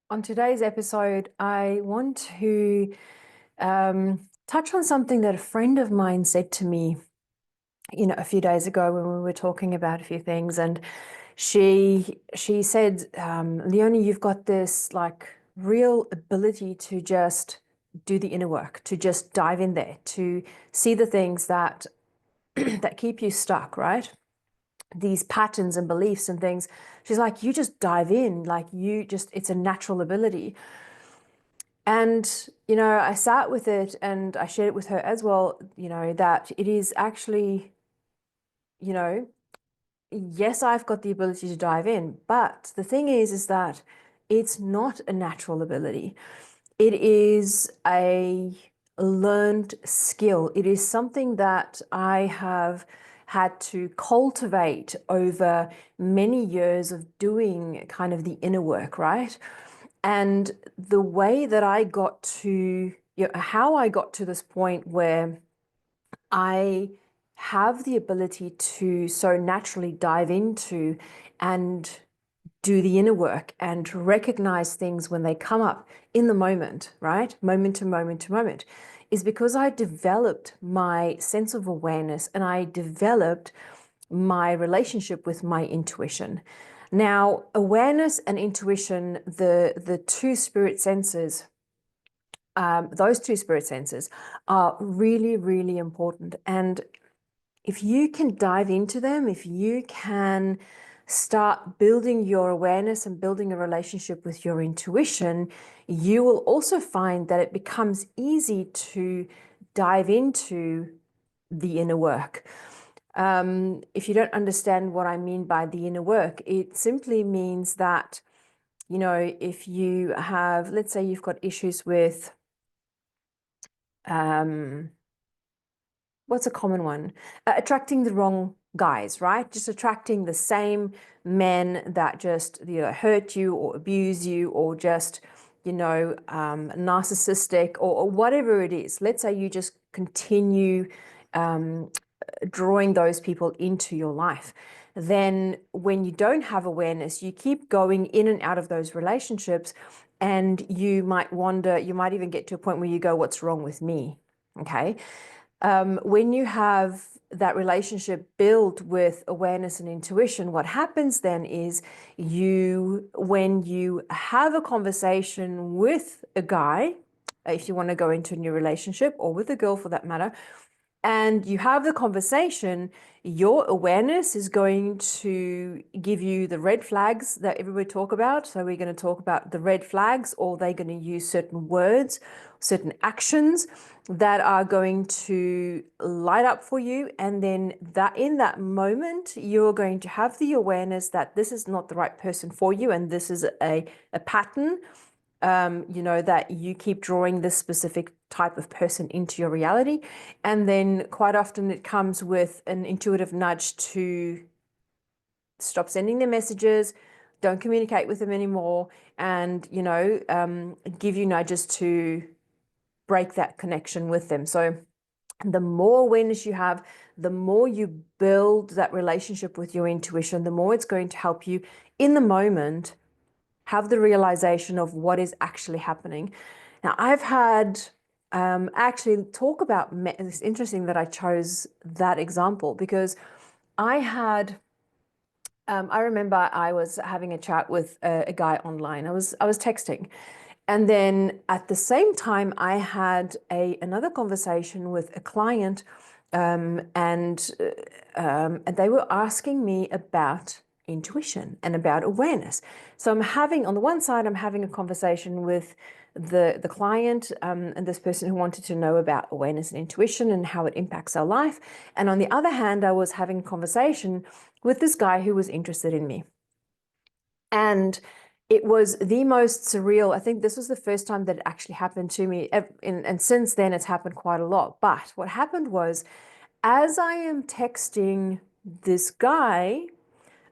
On today's episode, I want to touch on something that a friend of mine said to me, a few days ago when we were talking about a few things, and she said, "Leonie, you've got this like real ability to just do the inner work, to just dive in there, to see the things that that keep you stuck, right? These patterns and beliefs and things." She's like, "You just dive in, like it's a natural ability." And, I sat with it and I shared it with her as well, that it is actually, you know, yes, I've got the ability to dive in, but the thing is that it's not a natural ability. It is a learned skill. It is something that I have had to cultivate over many years of doing kind of the inner work, right? And the way that I got to, how I got to this point where I have the ability to so naturally dive into and do the inner work and recognize things when they come up in the moment, right? Moment to moment to moment, is because I developed my sense of awareness and I developed my relationship with my intuition. Now, awareness and intuition, the two spirit senses, those two spirit senses are really, really important. And if you can dive into them, if you can start building your awareness and building a relationship with your intuition, you will also find that it becomes easy to dive into the inner work. If you don't understand what I mean by the inner work, it simply means that, if you have, let's say you've got issues with, um, what's a common one? Attracting the wrong guys, right? Just attracting the same men that just, hurt you or abuse you or just, narcissistic or whatever it is. Let's say you just continue drawing those people into your life. Then when you don't have awareness, you keep going in and out of those relationships, and you might wonder, you might even get to a point where you go, what's wrong with me? Okay. When you have that relationship built with awareness and intuition, what happens then is when you have a conversation with a guy, if you want to go into a new relationship, or with a girl for that matter, and you have the conversation, your awareness is going to give you the red flags that everybody talk about. So we're going to talk about the red flags, or they're going to use certain words, certain actions that are going to light up for you. And then that in that moment, you're going to have the awareness that this is not the right person for you. And this is a pattern, that you keep drawing this specific type of person into your reality. And then quite often it comes with an intuitive nudge to stop sending them messages, don't communicate with them anymore, and, give you nudges to break that connection with them. So the more awareness you have, the more you build that relationship with your intuition, the more it's going to help you in the moment have the realization of what is actually happening. Now, I've had actually talk about, it's interesting that I chose that example because I had, I remember I was having a chat with a guy online. I was texting. And then at the same time, I had another conversation with a client, and they were asking me about intuition and about awareness. So on the one side, I'm having a conversation with the client, and this person who wanted to know about awareness and intuition and how it impacts our life. And on the other hand, I was having a conversation with this guy who was interested in me. And it was the most surreal. I think this was the first time that it actually happened to me. And since then, it's happened quite a lot. But what happened was, as I am texting this guy,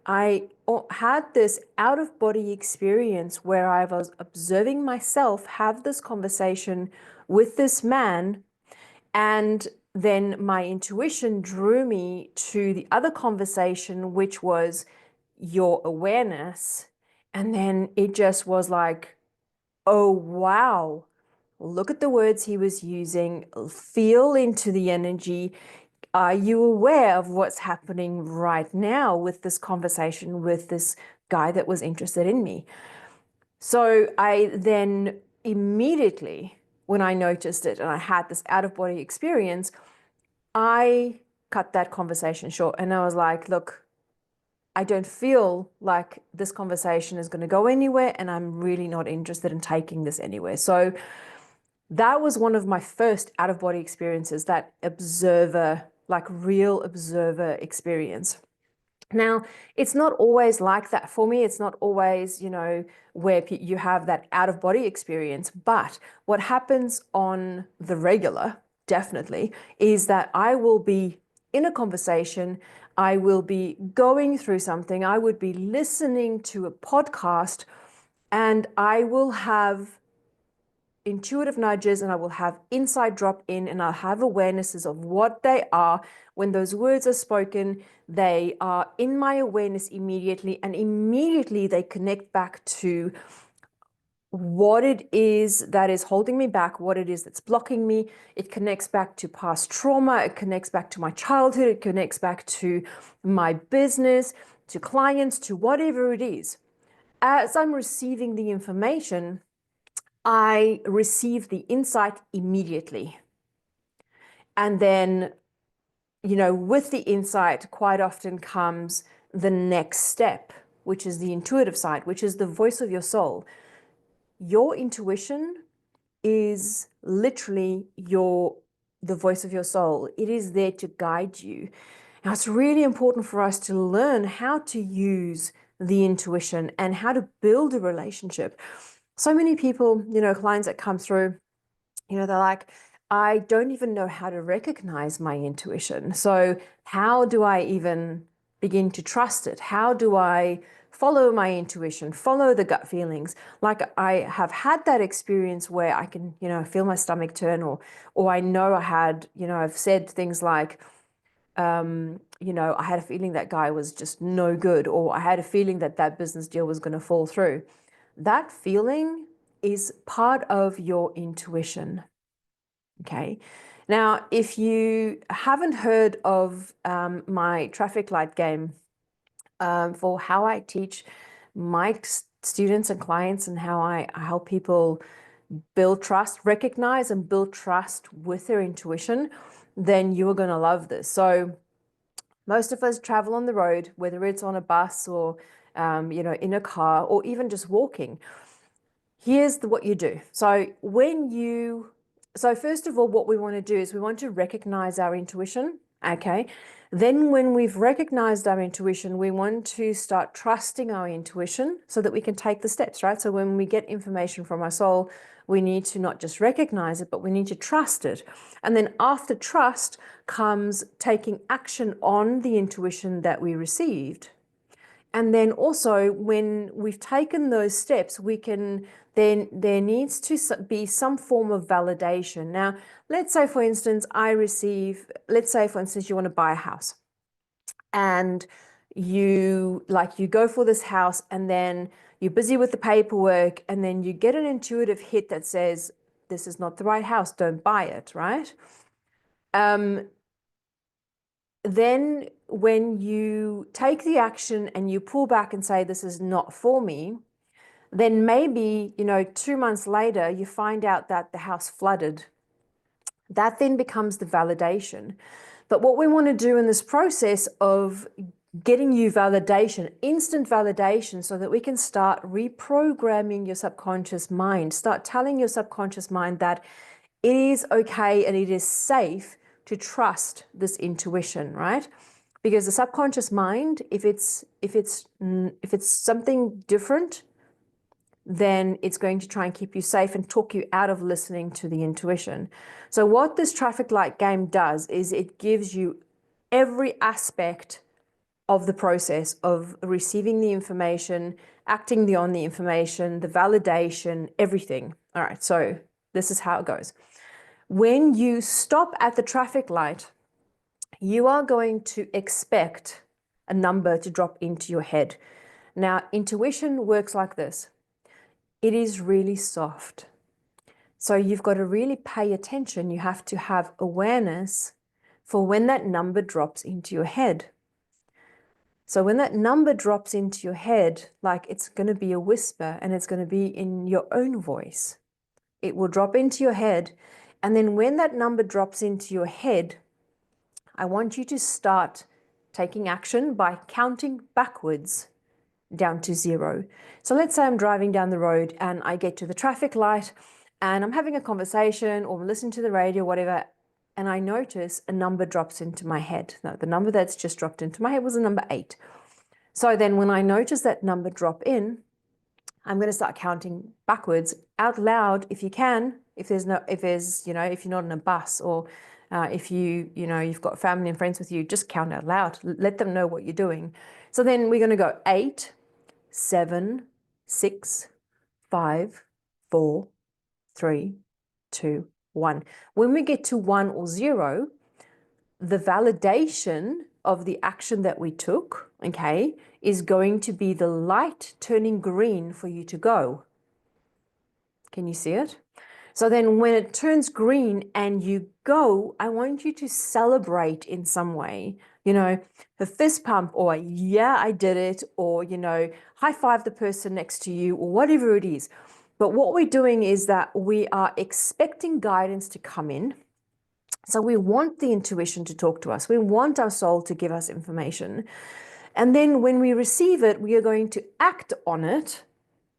I had this out of body experience where I was observing myself have this conversation with this man. And then my intuition drew me to the other conversation, which was your awareness. And then it just was like, oh, wow, look at the words he was using, feel into the energy. Are you aware of what's happening right now with this conversation with this guy that was interested in me? So I then immediately, when I noticed it and I had this out of body experience, I cut that conversation short and I was like, look, I don't feel like this conversation is going to go anywhere and I'm really not interested in taking this anywhere. So that was one of my first out of body experiences, that observer, like real observer experience. Now, it's not always like that for me. It's not always, where you have that out of body experience. But what happens on the regular, definitely, is that I will be in a conversation, I will be going through something, I would be listening to a podcast, and I will have intuitive nudges and I will have insight drop in and I'll have awarenesses of what they are. When those words are spoken, they are in my awareness immediately, and immediately they connect back to what it is that is holding me back, what it is that's blocking me. It connects back to past trauma, it connects back to my childhood, it connects back to my business, to clients, to whatever it is. As I'm receiving the information, I receive the insight immediately. And then, with the insight, quite often comes the next step, which is the intuitive side, which is the voice of your soul. Your intuition is literally the voice of your soul. It is there to guide you. Now, it's really important for us to learn how to use the intuition and how to build a relationship. So many people, clients that come through, they're like, I don't even know how to recognize my intuition. So how do I even begin to trust it? How do I follow my intuition, follow the gut feelings? Like, I have had that experience where I can, feel my stomach turn, or I know I had, I've said things like, I had a feeling that guy was just no good, or I had a feeling that that business deal was going to fall through. That feeling is part of your intuition. Okay. Now, if you haven't heard of my traffic light game, for how I teach my students and clients and how I help people build trust, recognize and build trust with their intuition, then you are going to love this. So most of us travel on the road, whether it's on a bus or, in a car or even just walking. Here's what you do. So first of all, what we want to do is we want to recognize our intuition. Okay. Then when we've recognized our intuition, we want to start trusting our intuition so that we can take the steps, right? So when we get information from our soul, we need to not just recognize it, but we need to trust it. And then after trust comes taking action on the intuition that we received. And then also, when we've taken those steps, then there needs to be some form of validation. Now, let's say, for instance, you want to buy a house, and you go for this house, and then you're busy with the paperwork, and then you get an intuitive hit that says, this is not the right house, don't buy it, right? Then when you take the action and you pull back and say, this is not for me, then maybe, 2 months later, you find out that the house flooded. That then becomes the validation. But what we want to do in this process of getting you validation, instant validation, so that we can start reprogramming your subconscious mind, start telling your subconscious mind that it is okay and it is safe to trust this intuition, right? Because the subconscious mind, if it's something different, then it's going to try and keep you safe and talk you out of listening to the intuition. So what this traffic light game does is it gives you every aspect of the process of receiving the information, acting on the information, the validation, everything. All right, so this is how it goes. When you stop at the traffic light, you are going to expect a number to drop into your head. Now, intuition works like this. it is really soft. So you've got to really pay attention. You have to have awareness for when that number drops into your head. So when that number drops into your head, like it's going to be a whisper and it's going to be in your own voice. It will drop into your head. And then when that number drops into your head, I want you to start taking action by counting backwards down to 0. So let's say I'm driving down the road and I get to the traffic light and I'm having a conversation or listening to the radio, whatever, and I notice a number drops into my head. Now, the number that's just dropped into my head was a number 8. So then when I notice that number drop in, I'm going to start counting backwards out loud if you can. If you're not in a bus or if you've got family and friends with you, just count out loud. Let them know what you're doing. So then we're going to go 8, 7, 6, 5, 4, 3, 2, 1. When we get to 1 or 0, the validation of the action that we took, okay, is going to be the light turning green for you to go. Can you see it? So then when it turns green and you go, I want you to celebrate in some way, a fist pump or yeah, I did it, or, high five the person next to you or whatever it is. But what we're doing is that we are expecting guidance to come in. So we want the intuition to talk to us. We want our soul to give us information. And then when we receive it, we are going to act on it,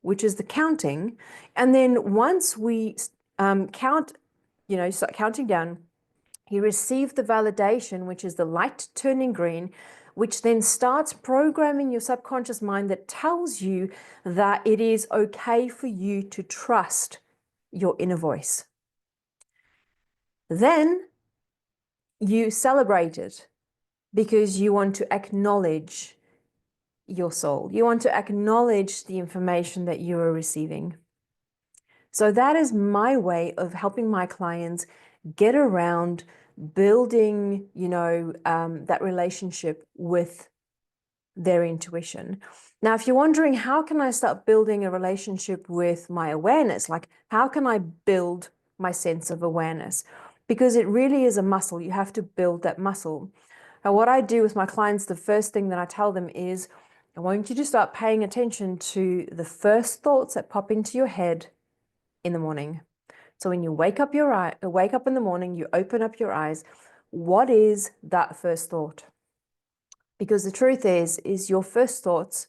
which is the counting. And then once we start counting down, you receive the validation, which is the light turning green, which then starts programming your subconscious mind that tells you that it is okay for you to trust your inner voice. Then you celebrate it because you want to acknowledge your soul. You want to acknowledge the information that you are receiving. So that is my way of helping my clients get around building, that relationship with their intuition. Now, if you're wondering, how can I start building a relationship with my awareness? Like, how can I build my sense of awareness? Because it really is a muscle. You have to build that muscle. Now, what I do with my clients, the first thing that I tell them is, I want you to start paying attention to the first thoughts that pop into your head in the morning. So when you wake up in the morning, you open up your eyes, what is that first thought? Because the truth is your first thoughts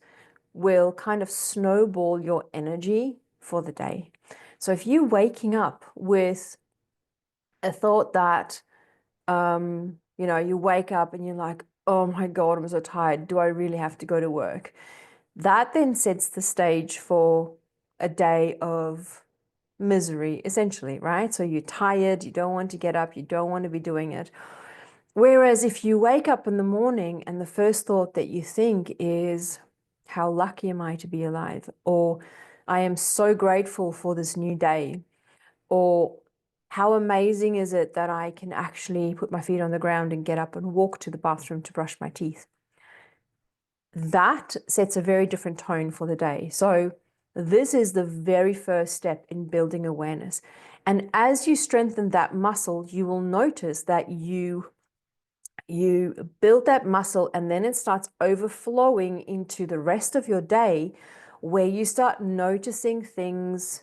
will kind of snowball your energy for the day. So if you're waking up with a thought that, you wake up and you're like, oh my God, I'm so tired. Do I really have to go to work? That then sets the stage for a day of misery, essentially, right? So you're tired, you don't want to get up, you don't want to be doing it. Whereas if you wake up in the morning and the first thought that you think is, how lucky am I to be alive? Or I am so grateful for this new day. Or how amazing is it that I can actually put my feet on the ground and get up and walk to the bathroom to brush my teeth? That sets a very different tone for the day. So this is the very first step in building awareness. And as you strengthen that muscle, you will notice that you build that muscle and then it starts overflowing into the rest of your day, where you start noticing things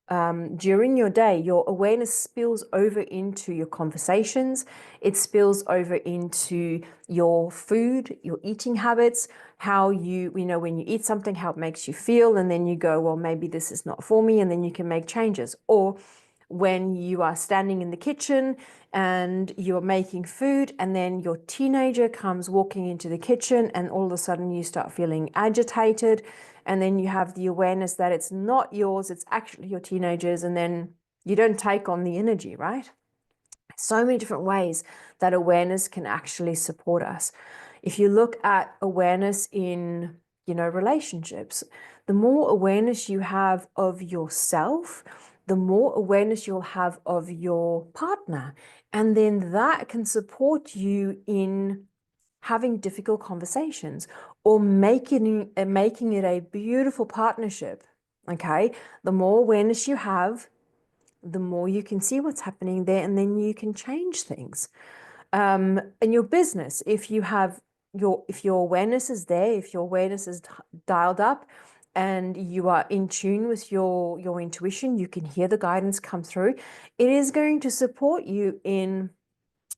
during your day. Your awareness spills over into your conversations. It spills over into your food, your eating habits, how when you eat something, how it makes you feel. And then you go, well, maybe this is not for me. And then you can make changes. Or when you are standing in the kitchen and you're making food and then your teenager comes walking into the kitchen and all of a sudden you start feeling agitated, and then you have the awareness that it's not yours, it's actually your teenager's, and then you don't take on the energy, right? So many different ways that awareness can actually support us. If you look at awareness in, relationships, the more awareness you have of yourself, the more awareness you'll have of your partner. And then that can support you in having difficult conversations or making it a beautiful partnership. Okay. The more awareness you have, the more you can see what's happening there, and then you can change things. In your business, if your awareness is there, if your awareness is dialed up, and you are in tune with your intuition, you can hear the guidance come through. It is going to support you in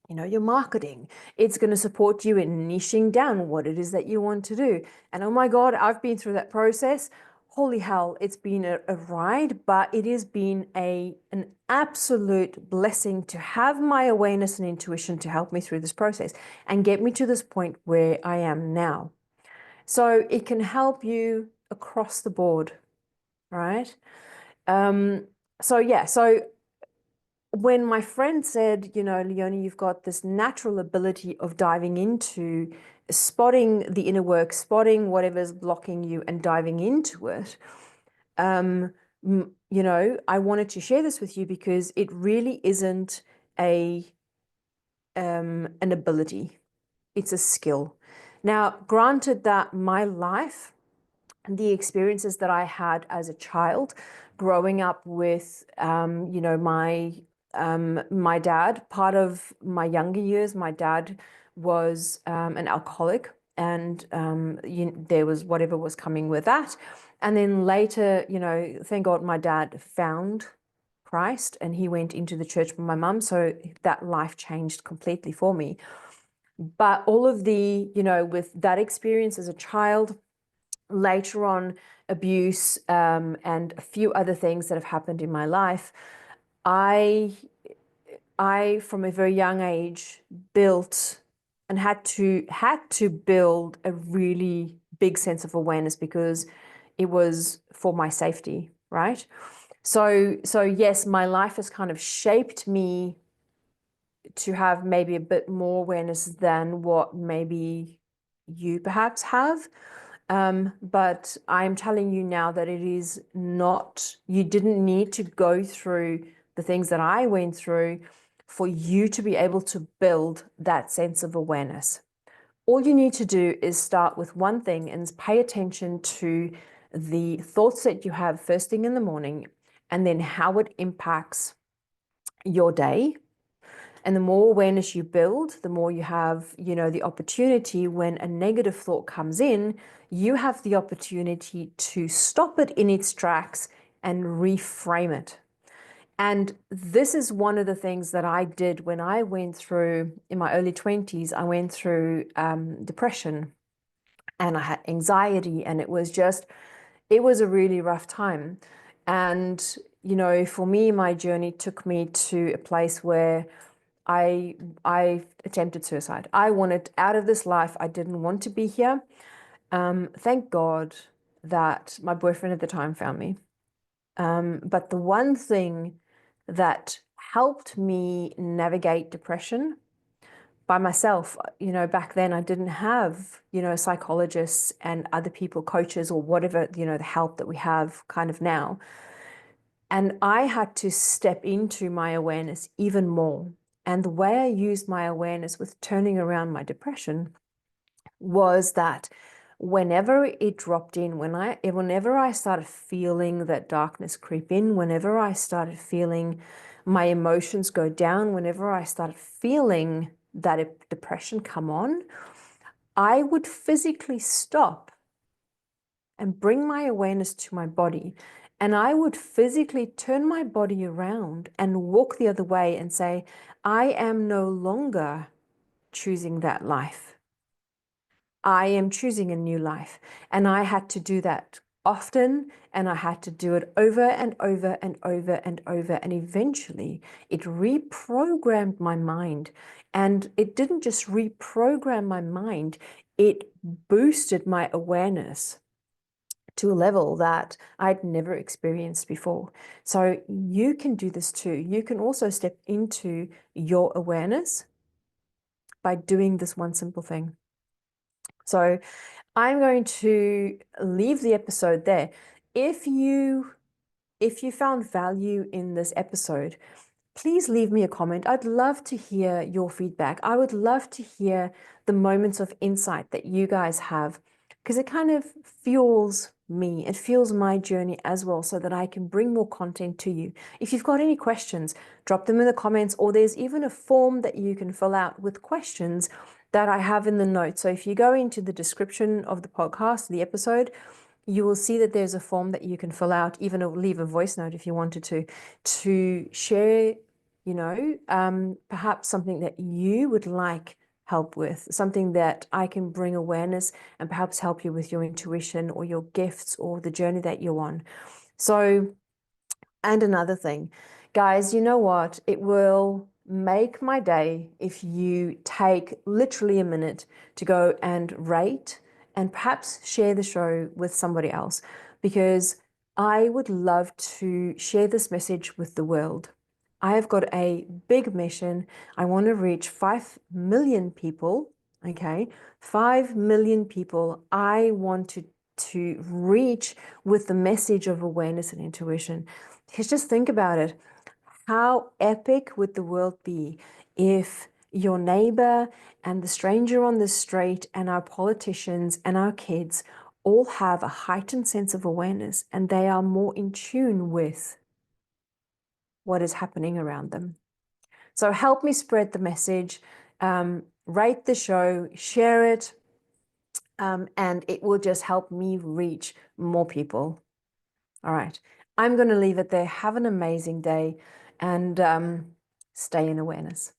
your marketing. It's going to support you in niching down what it is that you want to do. And oh my God, I've been through that process. Holy hell, it's been a ride, but it has been an absolute blessing to have my awareness and intuition to help me through this process and get me to this point where I am now. So it can help you across the board, right? So when my friend said, Leonie, you've got this natural ability of diving into spotting the inner work, spotting whatever's blocking you and diving into it, I wanted to share this with you because it really isn't an ability. It's a skill. Now, granted that my life, the experiences that I had as a child, growing up with, my dad. Part of my younger years, my dad was an alcoholic, and there was whatever was coming with that. And then later, thank God, my dad found Christ and he went into the church with my mum, so that life changed completely for me. But all of with that experience as a child, later on abuse, and a few other things that have happened in my life, I from a very young age built and had to build a really big sense of awareness because it was for my safety, right? So yes, my life has kind of shaped me to have maybe a bit more awareness than what maybe you perhaps have. But I'm telling you now that it is not, you didn't need to go through the things that I went through for you to be able to build that sense of awareness. All you need to do is start with one thing and pay attention to the thoughts that you have first thing in the morning, and then how it impacts your day. And the more awareness you build, the more you have, the opportunity when a negative thought comes in, you have the opportunity to stop it in its tracks and reframe it. And this is one of the things that I did when I went through, in my early 20s, I went through depression and I had anxiety, and it was a really rough time. And, for me, my journey took me to a place where I attempted suicide. I wanted out of this life. I didn't want to be here. Thank God that my boyfriend at the time found me. But the one thing that helped me navigate depression by myself, back then I didn't have, psychologists and other people, coaches or whatever, the help that we have kind of now. And I had to step into my awareness even more. And the way I used my awareness with turning around my depression was that whenever it dropped in, whenever I started feeling that darkness creep in, whenever I started feeling my emotions go down, whenever I started feeling that depression come on, I would physically stop and bring my awareness to my body. And I would physically turn my body around and walk the other way and say, I am no longer choosing that life. I am choosing a new life. And I had to do that often, and I had to do it over and over and over and over. And eventually it reprogrammed my mind. And it didn't just reprogram my mind, it boosted my awareness to a level that I'd never experienced before. So you can do this too. You can also step into your awareness by doing this one simple thing. So I'm going to leave the episode there. If you found value in this episode, please leave me a comment. I'd love to hear your feedback. I would love to hear the moments of insight that you guys have because it kind of fuels me. It fuels my journey as well, so that I can bring more content to you. If you've got any questions, drop them in the comments, or there's even a form that you can fill out with questions that I have in the notes. So if you go into the description of the podcast, the episode, you will see that there's a form that you can fill out, even leave a voice note if you wanted to share, perhaps something that you would like help with, something that I can bring awareness and perhaps help you with your intuition or your gifts or the journey that you're on. So, and another thing, guys, you know what? It will make my day if you take literally a minute to go and rate and perhaps share the show with somebody else, because I would love to share this message with the world. I have got a big mission. I want to reach 5 million people. Okay, 5 million people I want to reach with the message of awareness and intuition. Because just think about it. How epic would the world be if your neighbor and the stranger on the street and our politicians and our kids all have a heightened sense of awareness and they are more in tune with what is happening around them? So help me spread the message, rate the show, share it, and it will just help me reach more people. All right. I'm going to leave it there. Have an amazing day and stay in awareness.